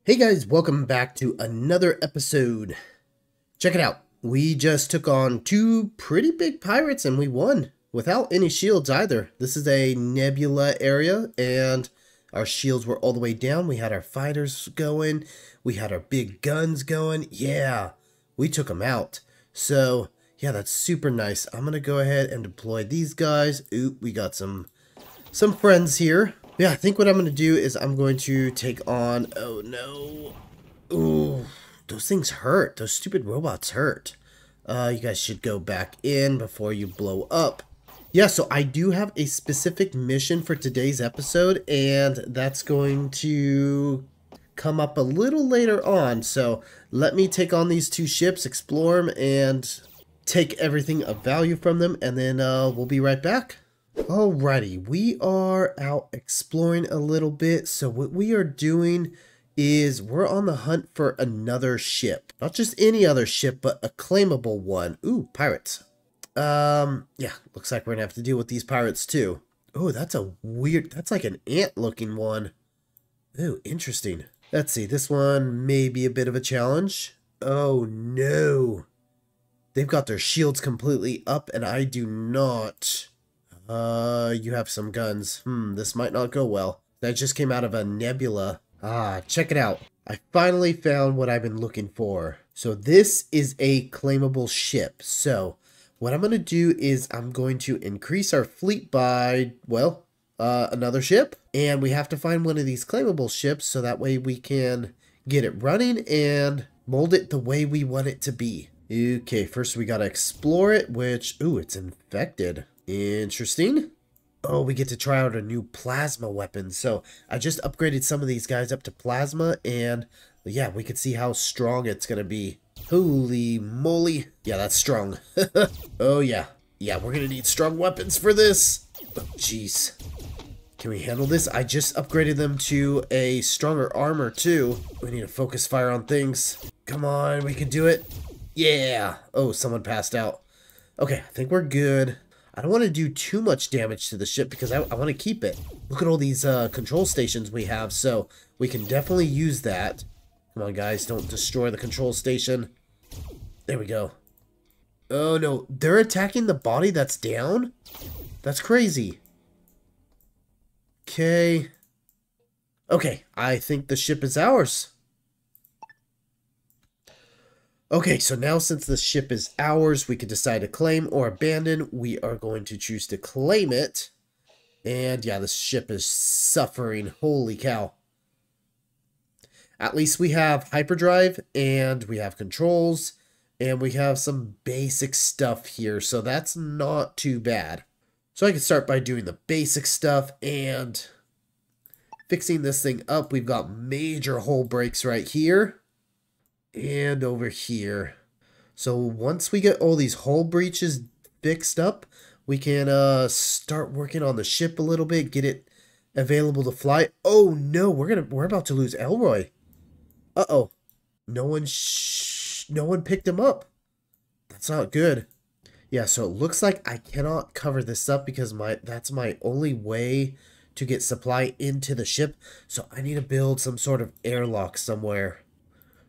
Hey guys, welcome back to another episode. Check it out. We just took on two pretty big pirates and we won without any shields either. This is a nebula area and our shields were all the way down. We had our fighters going. We had our big guns going. Yeah, we took them out. So, yeah, that's super nice. I'm going to go ahead and deploy these guys. Oop, we got some friends here. Yeah, I think what I'm going to do is I'm going to take on... Oh, no. Ooh, those things hurt. Those stupid robots hurt. You guys should go back in before you blow up. Yeah, so I do have a specific mission for today's episode, and that's going to come up a little later on. So let me take on these two ships, explore them, and take everything of value from them, and then we'll be right back. Alrighty, we are out exploring a little bit. So what we are doing is we're on the hunt for another ship. Not just any other ship, but a claimable one. Ooh, pirates. Yeah, looks like we're gonna have to deal with these pirates too. Oh, that's like an ant looking one. Ooh, interesting. Let's see, this one may be a bit of a challenge. Oh no. They've got their shields completely up and I do not. You have some guns. This might not go well. That just came out of a nebula. Check it out. I finally found what I've been looking for. So this is a claimable ship. So what I'm going to do is I'm going to increase our fleet by, well, another ship. And we have to find one of these claimable ships so that way we can get it running and mold it the way we want it to be. Okay, first we got to explore it, which, ooh, it's infected. Interesting. Oh, we get to try out a new plasma weapon. So I just upgraded some of these guys up to plasma and yeah, we can see how strong it's going to be. Holy moly. Yeah, that's strong. Oh yeah. Yeah, we're going to need strong weapons for this. Oh, jeez. Can we handle this? I just upgraded them to a stronger armor too. We need to focus fire on things. Come on, we can do it. Yeah. Oh, someone passed out. Okay, I think we're good. I don't want to do too much damage to the ship because I want to keep it. Look at all these control stations we have, so we can definitely use that. Come on, guys, don't destroy the control station. There we go. Oh, no, they're attacking the body that's down? That's crazy. Okay. Okay, I think the ship is ours. Okay, so now since the ship is ours, we can decide to claim or abandon. We are going to choose to claim it. And yeah, the ship is suffering. Holy cow. At least we have hyperdrive, and we have controls, and we have some basic stuff here. So that's not too bad. So I can start by doing the basic stuff and fixing this thing up. We've got major hull breaks right here. And over here. So once we get all these hull breaches fixed up, we can start working on the ship a little bit, get it available to fly. Oh no, we're about to lose Elroy. Uh-oh. No one picked him up. That's not good. Yeah, so it looks like I cannot cover this up because that's my only way to get supply into the ship. So I need to build some sort of airlock somewhere.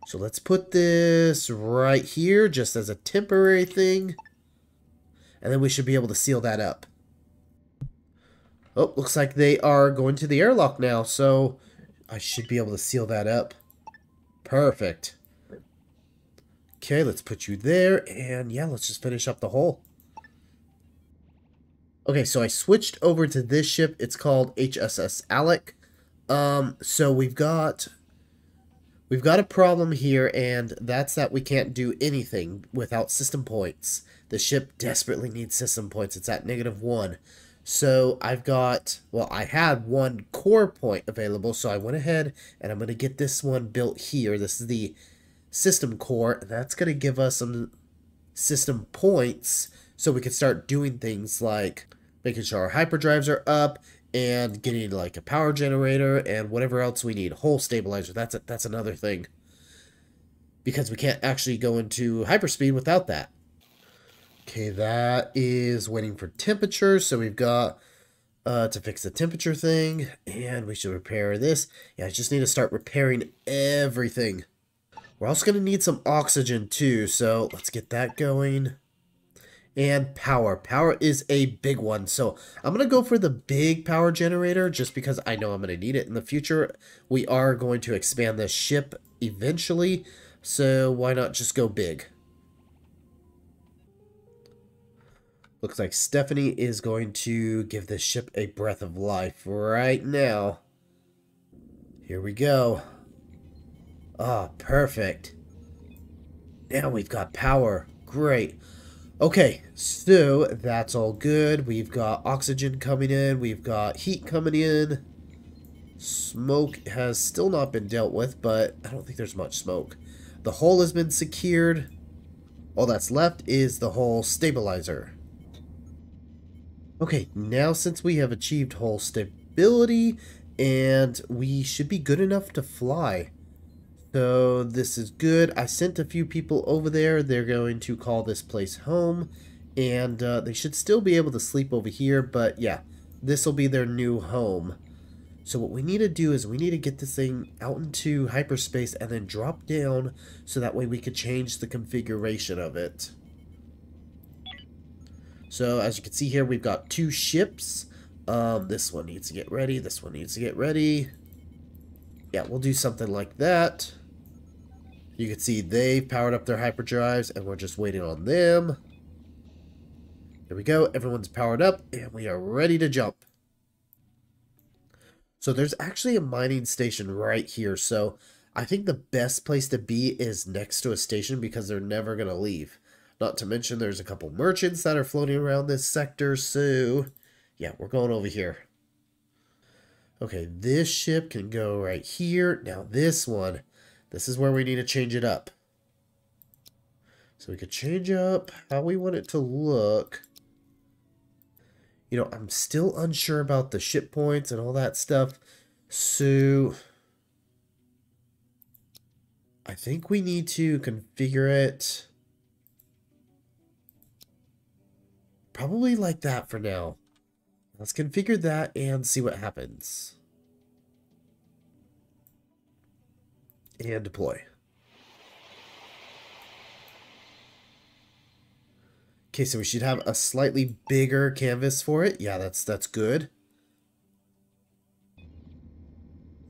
So let's put this right here just as a temporary thing. And then we should be able to seal that up. Oh, looks like they are going to the airlock now. So I should be able to seal that up. Perfect. Okay, let's put you there. And yeah, let's just finish up the hole. Okay, so I switched over to this ship. It's called HSS Alec. So we've got a problem here, and that's that we can't do anything without system points. The ship desperately needs system points. It's at -1. So I had one core point available, so I went ahead and I'm going to get this one built here. This is the system core, and that's going to give us some system points so we can start doing things like making sure our hyperdrives are up, and getting like a power generator and whatever else we need. Hull stabilizer, that's another thing. Because we can't actually go into hyperspeed without that. Okay, that is waiting for temperature. So we've got to fix the temperature thing. And we should repair this. Yeah, I just need to start repairing everything. We're also going to need some oxygen too, so let's get that going. And power. Power is a big one, so I'm going to go for the big power generator just because I know I'm going to need it in the future. We are going to expand this ship eventually, so why not just go big? Looks like Stephanie is going to give this ship a breath of life right now. Here we go. Ah, perfect. Now we've got power. Great. Okay, so that's all good. We've got oxygen coming in. We've got heat coming in. Smoke has still not been dealt with, but I don't think there's much smoke. The hull has been secured. All that's left is the hull stabilizer. Okay, now since we have achieved hull stability, and we should be good enough to fly. So this is good. I sent a few people over there. They're going to call this place home. And they should still be able to sleep over here. But yeah, this will be their new home. So what we need to do is we need to get this thing out into hyperspace and then drop down so that way we could change the configuration of it. So as you can see here, we've got two ships. This one needs to get ready. This one needs to get ready. Yeah, we'll do something like that. You can see they've powered up their hyperdrives and we're just waiting on them. There we go. Everyone's powered up and we are ready to jump. So there's actually a mining station right here. So I think the best place to be is next to a station because they're never going to leave. Not to mention there's a couple merchants that are floating around this sector. So yeah, we're going over here. Okay, this ship can go right here. Now this one, this is where we need to change it up. So we could change up how we want it to look. You know, I'm still unsure about the ship points and all that stuff. So I think we need to configure it probably like that for now. Let's configure that and see what happens. And deploy. Okay, so we should have a slightly bigger canvas for it. Yeah, that's good.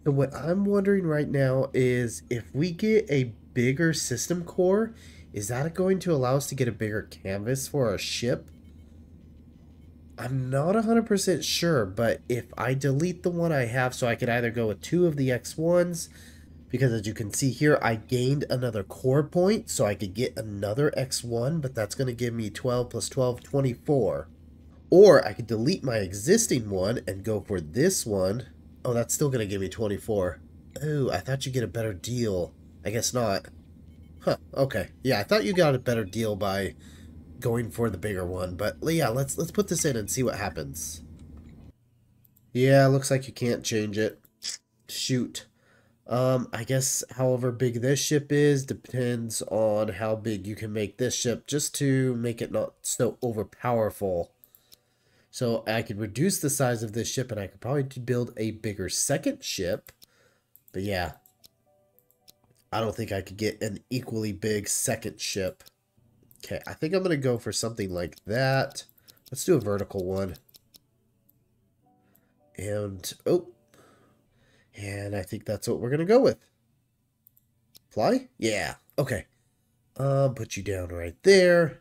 So what I'm wondering right now is if we get a bigger system core, is that going to allow us to get a bigger canvas for our ship? I'm not 100% sure, but if I delete the one I have, so I could either go with 2 of the X1s, because as you can see here, I gained another core point, so I could get another X1, but that's going to give me 12 plus 12, 24. Or I could delete my existing one and go for this one. Oh, that's still going to give me 24. Oh, I thought you'd get a better deal. I guess not. Huh, okay. Yeah, I thought you got a better deal by going for the bigger one, but yeah, let's put this in and see what happens. Yeah, looks like you can't change it. Shoot. I guess however big this ship is depends on how big you can make this ship just to make it not so overpowerful. So I could reduce the size of this ship and I could probably build a bigger second ship. But yeah, I don't think I could get an equally big second ship. Okay, I think I'm going to go for something like that. Let's do a vertical one. And, oh. And I think that's what we're going to go with. Fly? Yeah. Okay. Put you down right there.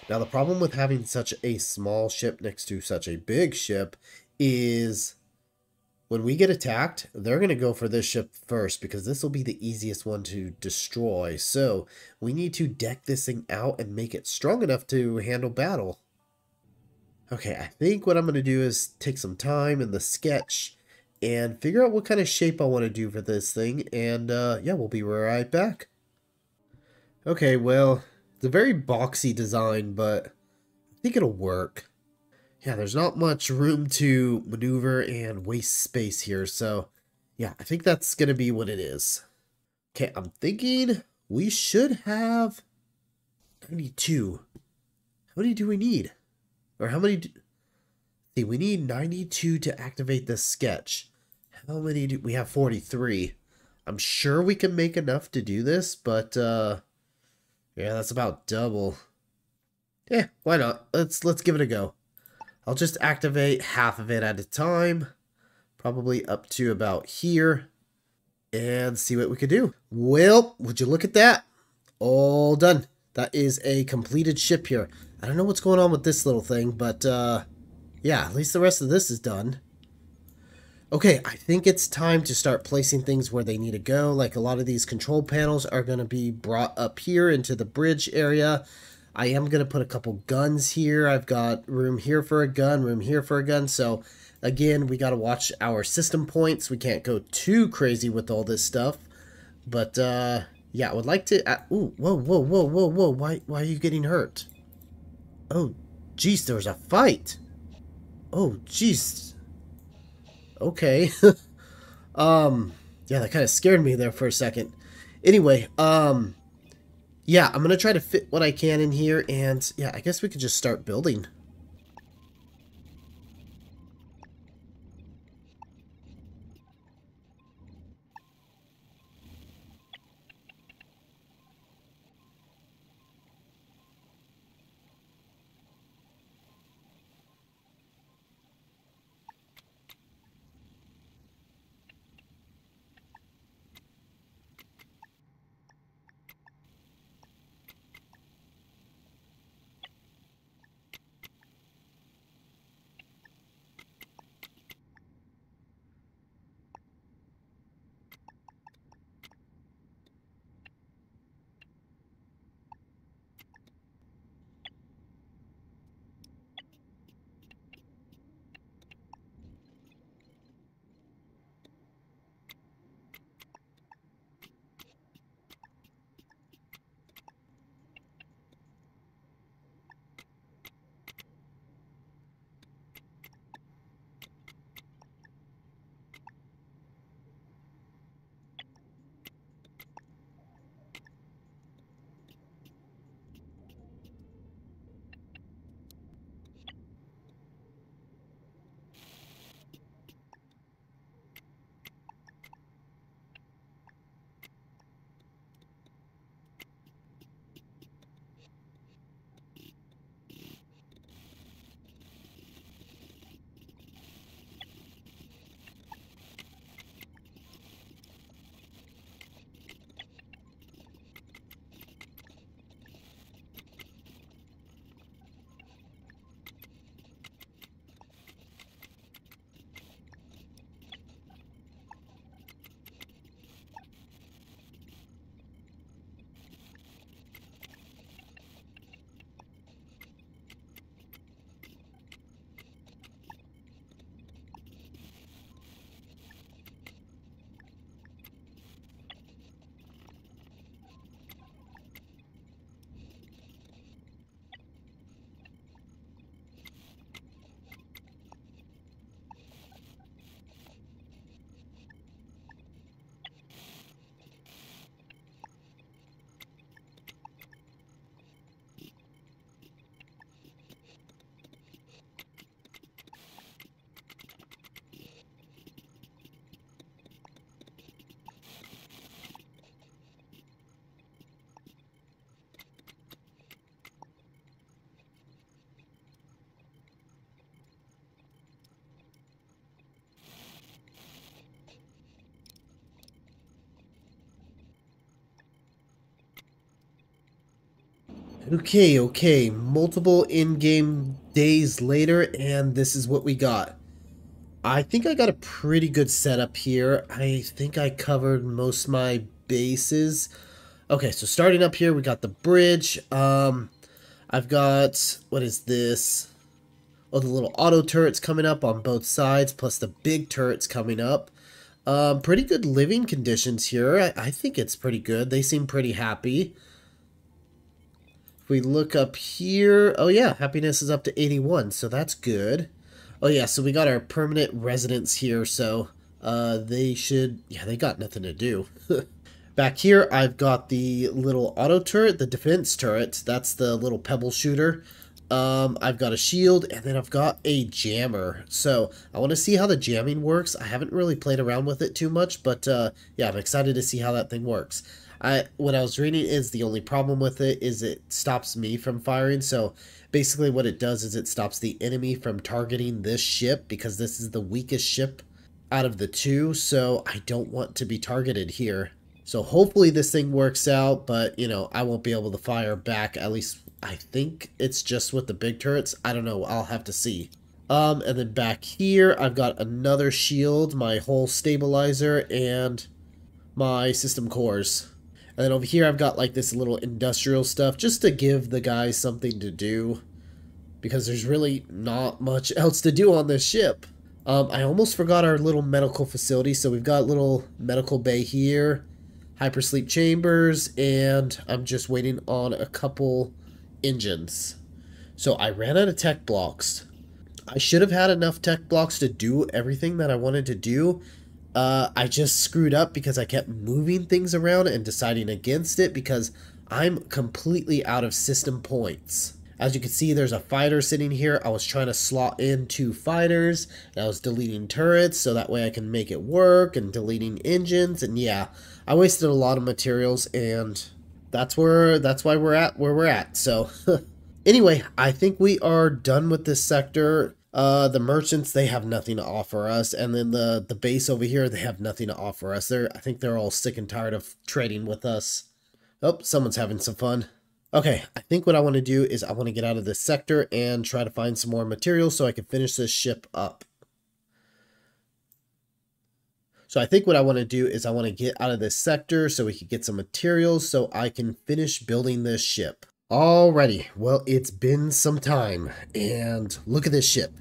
Now, the problem with having such a small ship next to such a big ship is when we get attacked, they're going to go for this ship first because this will be the easiest one to destroy. So we need to deck this thing out and make it strong enough to handle battle. Okay, I think what I'm going to do is take some time in the sketch and figure out what kind of shape I want to do for this thing. And yeah, we'll be right back. Okay, well, it's a very boxy design, but I think it'll work. Yeah, there's not much room to maneuver and waste space here, so yeah, I think that's going to be what it is. Okay, I'm thinking we should have 92. How many do we need? Or how many See, we need 92 to activate the sketch. How many do we have? 43. I'm sure we can make enough to do this, but yeah, that's about double. Yeah, why not? Let's give it a go. I'll just activate half of it at a time, probably up to about here, and see what we can do. Well, would you look at that? All done. That is a completed ship here. I don't know what's going on with this little thing, but yeah, at least the rest of this is done. Okay, I think it's time to start placing things where they need to go. Like a lot of these control panels are going to be brought up here into the bridge area. I am going to put a couple guns here. I've got room here for a gun, room here for a gun. So again, we got to watch our system points. We can't go too crazy with all this stuff. But yeah, I would like to... ooh, whoa, whoa, whoa, whoa, whoa. Why are you getting hurt? Oh, geez, there was a fight. Oh, geez. Okay. Yeah, that kind of scared me there for a second. Anyway, yeah, I'm gonna try to fit what I can in here, and yeah, I guess we could just start building. Okay, multiple in-game days later, and this is what we got. I think I got a pretty good setup here. I think I covered most of my bases. Okay, so starting up here, we got the bridge. I've got, what is this? Oh, the little auto turrets coming up on both sides, plus the big turrets coming up. Pretty good living conditions here. I think it's pretty good. They seem pretty happy. If we look up here, oh yeah, happiness is up to 81, so that's good. Oh yeah, so we got our permanent residents here, so they should, yeah, they got nothing to do. Back here, I've got the little auto turret, the defense turret. That's the little pebble shooter. I've got a shield, and then I've got a jammer. So I want to see how the jamming works. I haven't really played around with it too much, but yeah, I'm excited to see how that thing works. What I was reading is the only problem with it is it stops me from firing. So basically what it does is it stops the enemy from targeting this ship, because this is the weakest ship out of the two. So I don't want to be targeted here. So hopefully this thing works out, but you know, I won't be able to fire back. At least I think it's just with the big turrets. I don't know. I'll have to see. And then back here, I've got another shield, my whole stabilizer, and my system cores. And then over here, I've got like this little industrial stuff just to give the guys something to do, because there's really not much else to do on this ship. I almost forgot our little medical facility. So we've got a little medical bay here, hypersleep chambers, and I'm just waiting on a couple engines. So I ran out of tech blocks. I should have had enough tech blocks to do everything that I wanted to do. I just screwed up because I kept moving things around and deciding against it because I'm completely out of system points. As you can see, there's a fighter sitting here. I was trying to slot in 2 fighters, and I was deleting turrets so that way I can make it work, and deleting engines, and yeah, I wasted a lot of materials, and that's why we're at where we're at. So anyway, I think we are done with this sector. The merchants, they have nothing to offer us, and then the base over here, they have nothing to offer us. I think they're all sick and tired of trading with us. Oh, someone's having some fun. Okay, I think what I want to do is I want to get out of this sector and try to find some more materials so I can finish this ship up. So I think what I want to do is I want to get out of this sector so we can get some materials so I can finish building this ship. Alrighty, well, it's been some time, and look at this ship.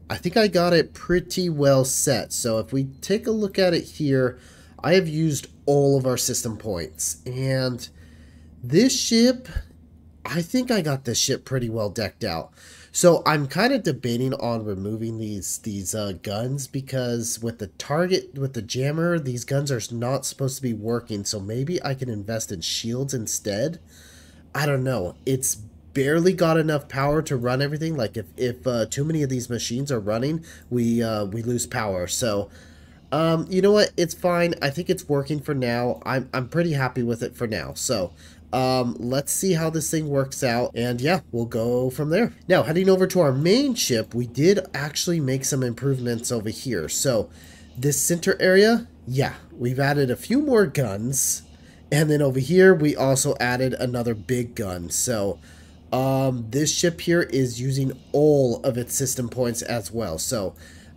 I think I got it pretty well set. So if we take a look at it here, I have used all of our system points, and this ship, I think I got this ship pretty well decked out. So I'm kind of debating on removing these guns, because with the target, with the jammer, these guns are not supposed to be working. So maybe I can invest in shields instead. I don't know. It's barely got enough power to run everything. Like if too many of these machines are running, we lose power. So you know what? It's fine. I think it's working for now. I'm pretty happy with it for now. So let's see how this thing works out, and yeah, we'll go from there. Now, heading over to our main ship, we did actually make some improvements over here. So this center area, yeah, we've added a few more guns, and then over here we also added another big gun. So this ship here is using all of its system points as well. So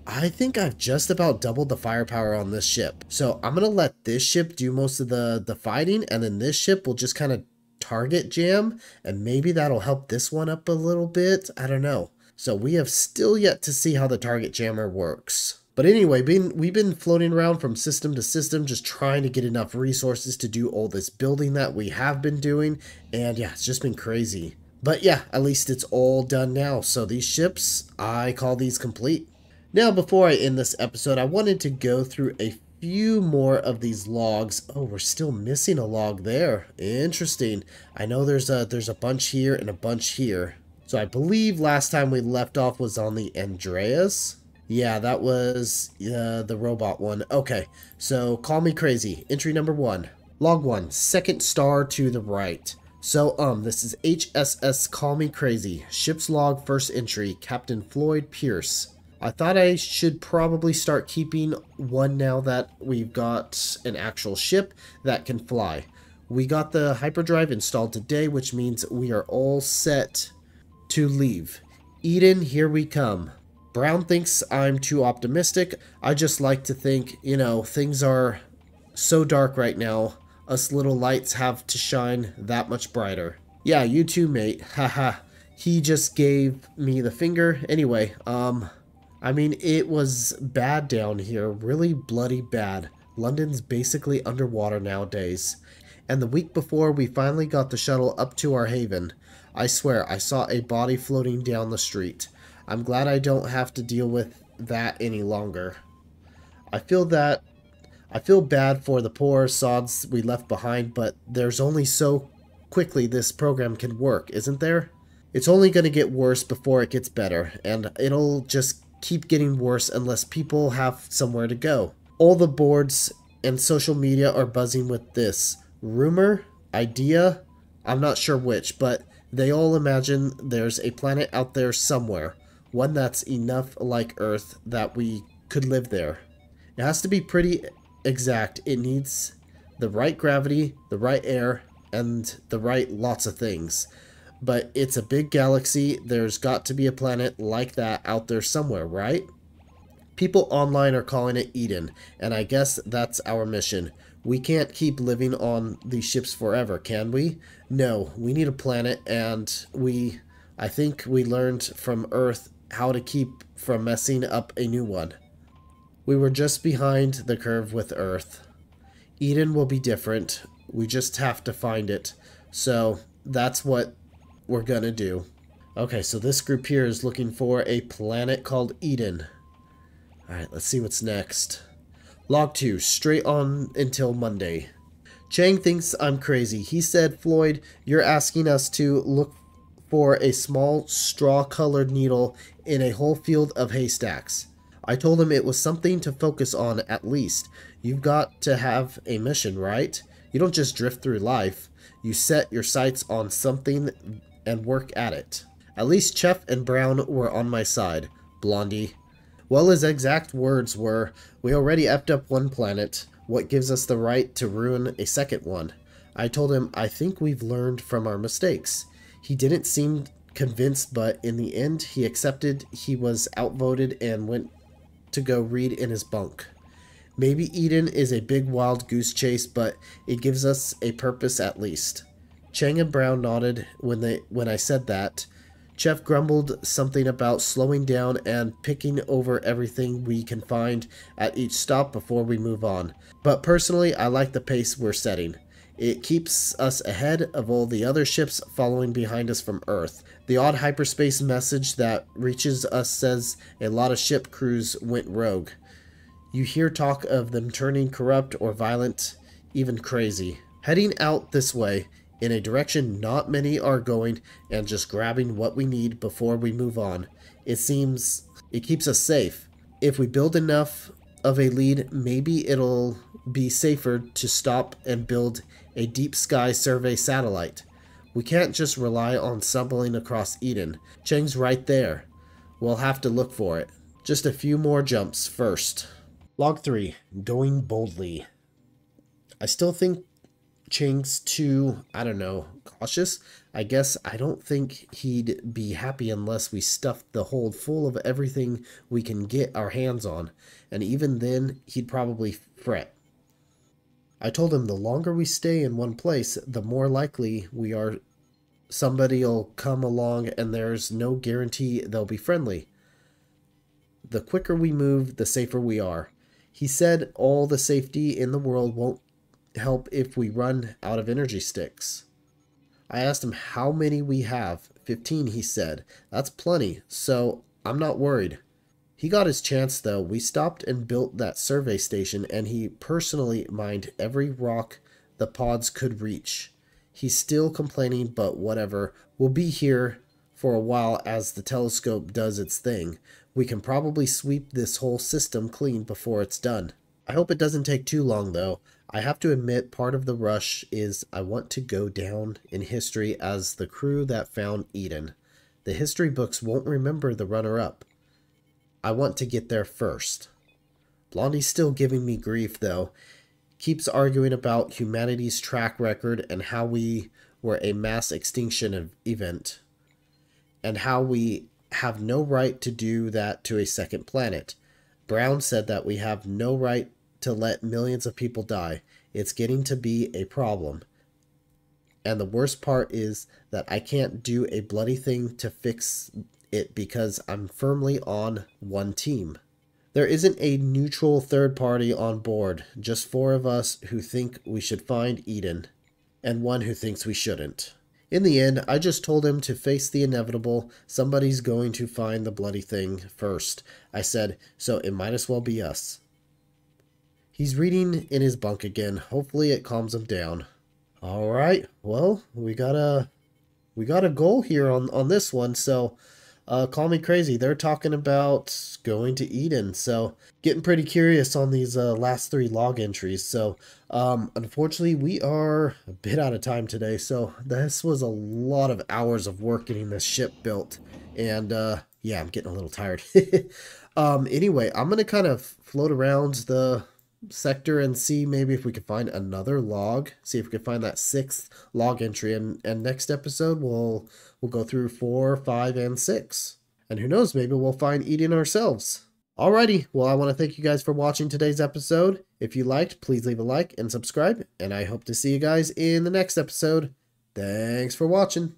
I think I've just about doubled the firepower on this ship. So I'm going to let this ship do most of the fighting, and then this ship will just kind of target jam, and maybe that'll help this one up a little bit. I don't know. So we have still yet to see how the target jammer works. But anyway, we've been floating around from system to system, just trying to get enough resources to do all this building that we have been doing. And yeah, it's just been crazy. But yeah, at least it's all done now. So these ships, I call these complete. Now, before I end this episode, I wanted to go through a few more of these logs. Oh, we're still missing a log there. Interesting. I know there's a bunch here and a bunch here. So I believe last time we left off was on the Andreas. Yeah, that was the robot one. Okay, so call me crazy. Entry number 1. Log 1, second star to the right. So, this is HSS Call Me Crazy. Ship's log, first entry, Captain Floyd Pierce. I thought I should probably start keeping one now that we've got an actual ship that can fly. We got the hyperdrive installed today, which means we are all set to leave. Eden, here we come. Brown thinks I'm too optimistic. I just like to think, you know, things are so dark right now. Us little lights have to shine that much brighter. Yeah, you too, mate. Haha. He just gave me the finger. Anyway, I mean, it was bad down here, really bloody bad. London's basically underwater nowadays. And the week before, we finally got the shuttle up to our haven. I swear, I saw a body floating down the street. I'm glad I don't have to deal with that any longer. I feel bad for the poor sods we left behind, but there's only so quickly this program can work, isn't there? It's only going to get worse before it gets better, and it'll just keep getting worse unless people have somewhere to go. All the boards and social media are buzzing with this rumor, idea, I'm not sure which, but they all imagine there's a planet out there somewhere, one that's enough like Earth that we could live there. It has to be pretty exact. It needs the right gravity, the right air, and the right lots of things. But it's a big galaxy. There's got to be a planet like that out there somewhere, right? People online are calling it Eden, and I guess that's our mission. We can't keep living on these ships forever, can we? No, we need a planet, and I think we learned from Earth how to keep from messing up a new one. We were just behind the curve with Earth. Eden will be different. We just have to find it. So that's what we're gonna do. Okay, so this group here is looking for a planet called Eden. Alright, let's see what's next. Log 2, straight on until Monday. Chang thinks I'm crazy. He said, Floyd, you're asking us to look for a small straw-colored needle in a whole field of haystacks. I told him it was something to focus on at least. You've got to have a mission, right? You don't just drift through life. You set your sights on something and work at it. At least Chef and Brown were on my side. Blondie. Well, his exact words were, we already effed up one planet. What gives us the right to ruin a second one? I told him, I think we've learned from our mistakes. He didn't seem convinced, but in the end, he accepted he was outvoted and went to go read in his bunk. Maybe Eden is a big wild goose chase, but it gives us a purpose at least. Chang and Brown nodded when I said that. Chef grumbled something about slowing down and picking over everything we can find at each stop before we move on. But personally, I like the pace we're setting. It keeps us ahead of all the other ships following behind us from Earth. The odd hyperspace message that reaches us says a lot of ship crews went rogue. You hear talk of them turning corrupt or violent, even crazy. Heading out this way, in a direction not many are going, and just grabbing what we need before we move on. It seems it keeps us safe. If we build enough of a lead, maybe it'll be safer to stop and build a deep sky survey satellite. We can't just rely on stumbling across Eden. Chang's right there. We'll have to look for it. Just a few more jumps first. Log 3. Going boldly. I still think Chang's too, I don't know, cautious. I guess I don't think he'd be happy unless we stuffed the hold full of everything we can get our hands on. And even then, he'd probably fret. I told him the longer we stay in one place, the more likely we are somebody'll come along, and there's no guarantee they'll be friendly. The quicker we move, the safer we are. He said all the safety in the world won't help if we run out of energy sticks. I asked him how many we have. 15, he said. That's plenty, so I'm not worried. He got his chance, though. We stopped and built that survey station, and he personally mined every rock the pods could reach. He's still complaining, but whatever. We'll be here for a while as the telescope does its thing. We can probably sweep this whole system clean before it's done. I hope it doesn't take too long, though. I have to admit, part of the rush is I want to go down in history as the crew that found Eden. The history books won't remember the runner-up. I want to get there first. Blondie's still giving me grief, though. Keeps arguing about humanity's track record and how we were a mass extinction event, and how we have no right to do that to a second planet. Brown said that we have no right to let millions of people die. It's getting to be a problem. And the worst part is that I can't do a bloody thing to fix it because I'm firmly on one team. There isn't a neutral third party on board, just 4 of us who think we should find Eden, and 1 who thinks we shouldn't. In the end, I just told him to face the inevitable. Somebody's going to find the bloody thing first. I said, so it might as well be us. He's reading in his bunk again. Hopefully it calms him down. Alright, well, we got a we got a goal here on this one, so call me crazy. They're talking about going to Eden, so getting pretty curious on these last 3 log entries. So unfortunately, we are a bit out of time today, so this was a lot of hours of work getting this ship built, and yeah, I'm getting a little tired. Anyway, I'm gonna kind of float around the sector and see maybe if we can find another log, see if we can find that 6th log entry, and next episode we'll go through 4, 5, and 6, and who knows, maybe we'll find Eden ourselves. Alrighty, well, I want to thank you guys for watching today's episode. If you liked, please leave a like and subscribe, and I hope to see you guys in the next episode. Thanks for watching.